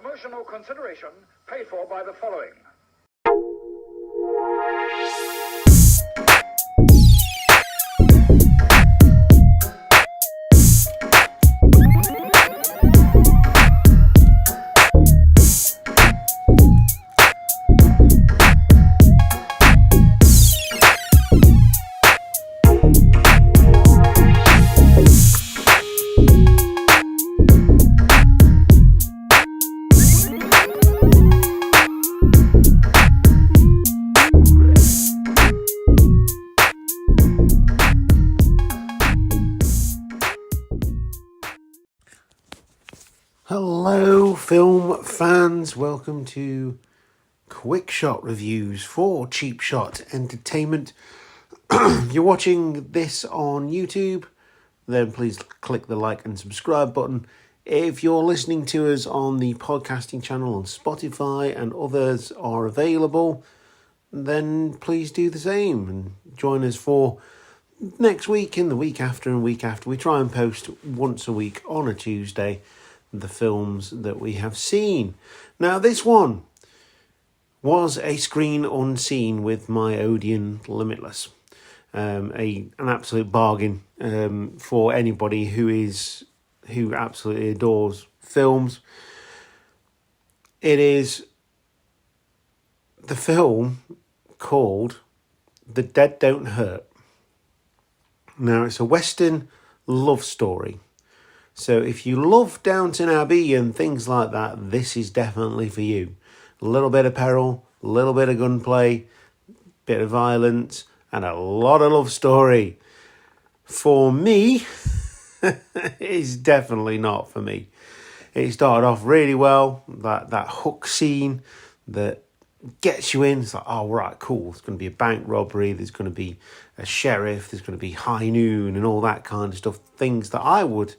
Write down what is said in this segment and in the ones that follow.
Promotional consideration paid for by the following. Hello film fans, welcome to Quick Shot Reviews for Cheap Shot Entertainment. If you're watching this on YouTube, then please click the like and subscribe button. If you're listening to us on the podcasting channel on Spotify and others are available, then please do the same and join us for next week and the week after and week after. We try and post once a week on a Tuesday the films that we have seen. Now, this one was a screen unseen with my Odeon Limitless. An absolute bargain for anybody who absolutely adores films. It is the film called The Dead Don't Hurt. Now, it's a Western love story. So if you love Downton Abbey and things like that, this is definitely for you. A little bit of peril, a little bit of gunplay, bit of violence, and a lot of love story. For me, it's definitely not for me. It started off really well, that hook scene that gets you in. It's like, oh, right, cool. There's going to be a bank robbery. There's going to be a sheriff. There's going to be high noon and all that kind of stuff. Things that I would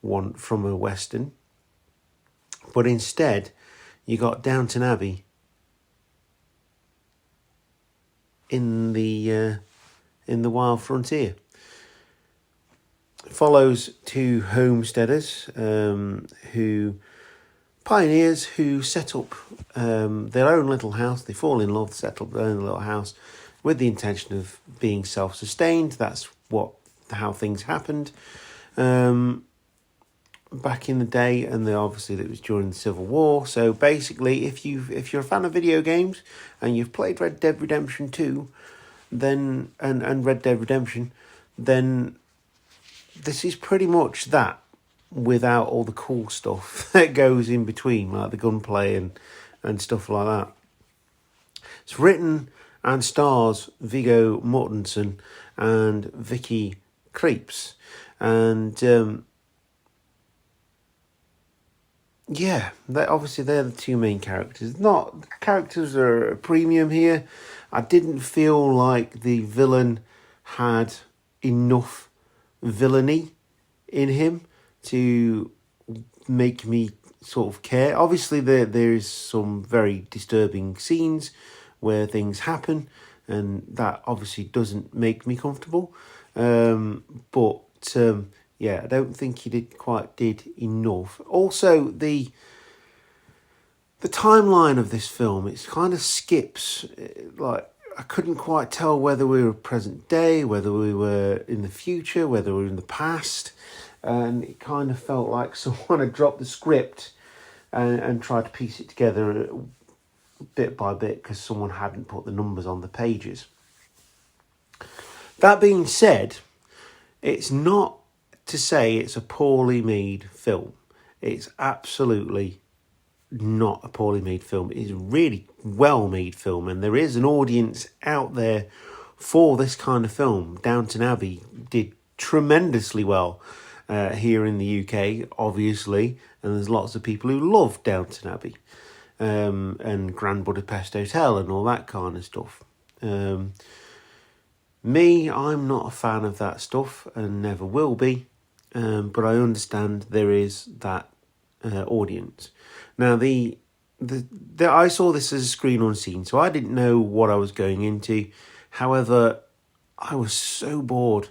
want from a Western. But instead, you got Downton Abbey in the wild frontier. It follows two homesteaders pioneers who set up their own little house. They fall in love, set up their own little house with the intention of being self-sustained. That's how things happened back in the day, and obviously it was during the Civil War. So basically, if you're a fan of video games and you've played Red Dead Redemption 2, then and Red Dead Redemption, then this is pretty much that, without all the cool stuff that goes in between, like the gunplay and stuff like that. It's written and stars Viggo Mortensen and Vicky Krieps. And they're the two main characters. The characters are a premium here. I didn't feel like the villain had enough villainy in him to make me sort of care. Obviously, there's some very disturbing scenes where things happen, and that obviously doesn't make me comfortable. I don't think he did enough. Also, the timeline of this film, it kind of skips. Like, I couldn't quite tell whether we were present day, whether we were in the future, whether we were in the past. And it kind of felt like someone had dropped the script and tried to piece it together bit by bit because someone hadn't put the numbers on the pages. That being said, it's not to say it's a poorly made film. It's absolutely not a poorly made film. It's a really well made film, and there is an audience out there for this kind of film. Downton Abbey did tremendously well here in the UK, obviously, and there's lots of people who love Downton Abbey and Grand Budapest Hotel and all that kind of stuff. Me, I'm not a fan of that stuff and never will be, but I understand there is that audience. Now, I saw this as a screen unseen, so I didn't know what I was going into. However, I was so bored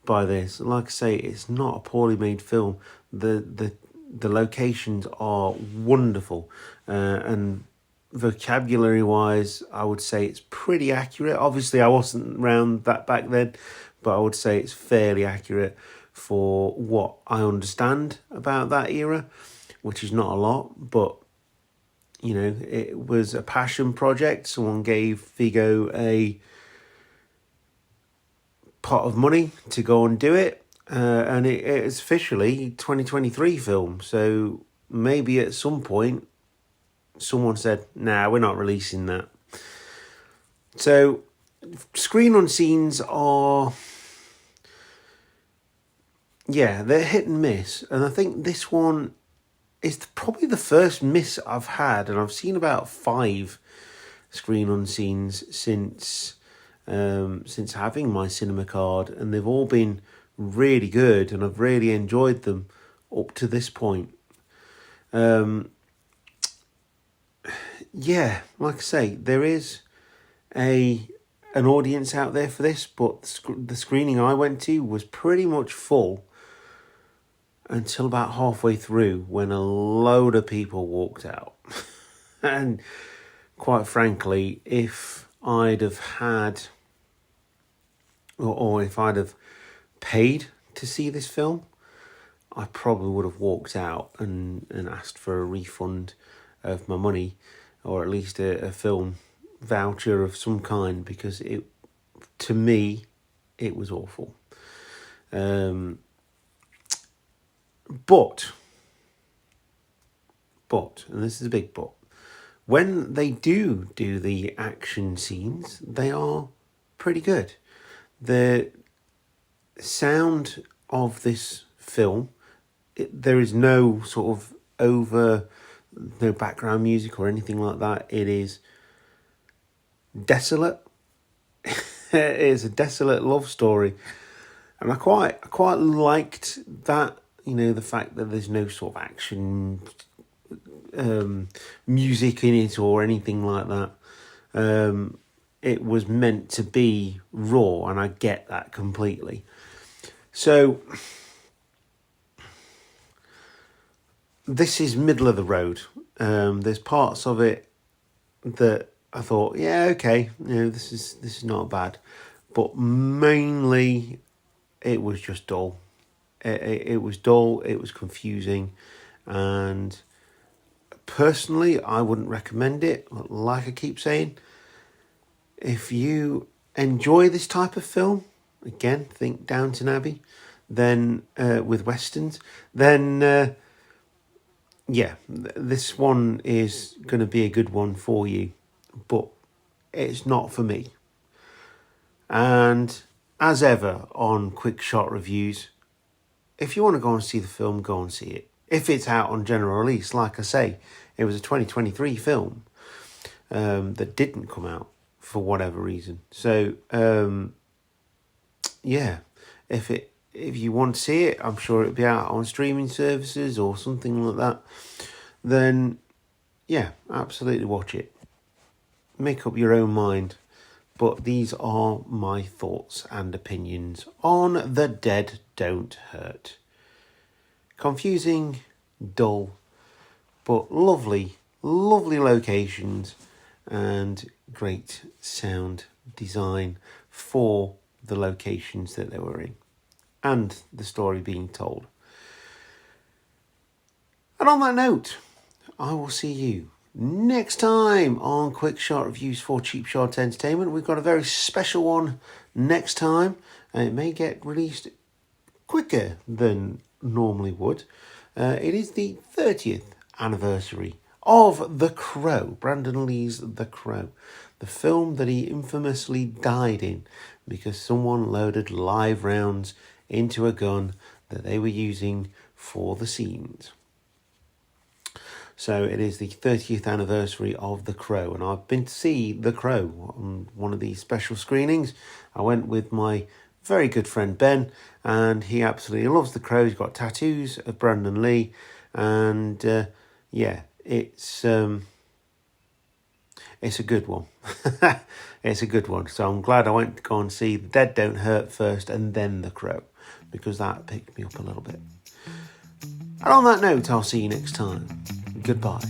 by this. Like I say, it's not a poorly made film. The the locations are wonderful, and vocabulary wise, I would say it's pretty accurate. Obviously, I wasn't around that back then, but I would say it's fairly accurate for what I understand about that era, which is not a lot, but you know, it was a passion project. Someone gave Vigo a pot of money to go and do it, and it's officially 2023 film. So maybe at some point someone said, nah, we're not releasing that. So screen unscenes are, yeah, they're hit and miss, and I think this one is probably the first miss I've had, and I've seen about 5 screen unscenes since having my cinema card, and they've all been really good, and I've really enjoyed them up to this point. Yeah, like I say, there is an audience out there for this, but the screening I went to was pretty much full until about halfway through, when a load of people walked out. And quite frankly, if I'd have had, or if I'd have paid to see this film, I probably would have walked out and asked for a refund of my money, or at least a film voucher of some kind, because to me, it was awful. But, and this is a big but, when they do the action scenes, they are pretty good. The sound of this film, there is no sort of no background music or anything like that. It is desolate. It is a desolate love story. And I quite liked that, you know, the fact that there's no sort of action music in it or anything like that. It was meant to be raw, and I get that completely. So this is middle of the road. There's parts of it that I thought, yeah, okay, you know, this is not bad, but mainly it was just dull. It was dull. It was confusing, and personally, I wouldn't recommend it. Like I keep saying, if you enjoy this type of film, again, think Downton Abbey, then with westerns, then yeah, this one is going to be a good one for you, but it's not for me. And as ever on Quick Shot Reviews, if you want to go and see the film, go and see it. If it's out on general release, like I say, it was a 2023 film that didn't come out for whatever reason. So, yeah, if you want to see it, I'm sure it'll be out on streaming services or something like that. Then, yeah, absolutely watch it. Make up your own mind. But these are my thoughts and opinions on The Dead Don't Hurt. Confusing, dull, but lovely, lovely locations and great sound design for the locations that they were in and the story being told. And on that note, I will see you next time on Quick Shot Reviews for Cheap Shot Entertainment. We've got a very special one next time, and it may get released quicker than normally would. It is the 30th anniversary of The Crow, Brandon Lee's The Crow, the film that he infamously died in because someone loaded live rounds into a gun that they were using for the scenes. So it is the 30th anniversary of The Crow, and I've been to see The Crow on one of these special screenings. I went with my very good friend Ben, and he absolutely loves The Crow. He's got tattoos of Brandon Lee, and yeah, it's a good one. It's a good one. So I'm glad I went to go and see The Dead Don't Hurt first, and then The Crow, because that picked me up a little bit. And on that note, I'll see you next time. Goodbye.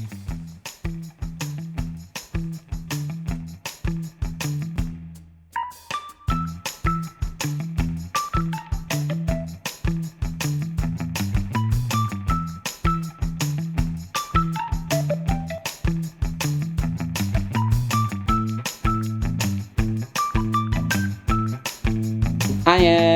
Hiya.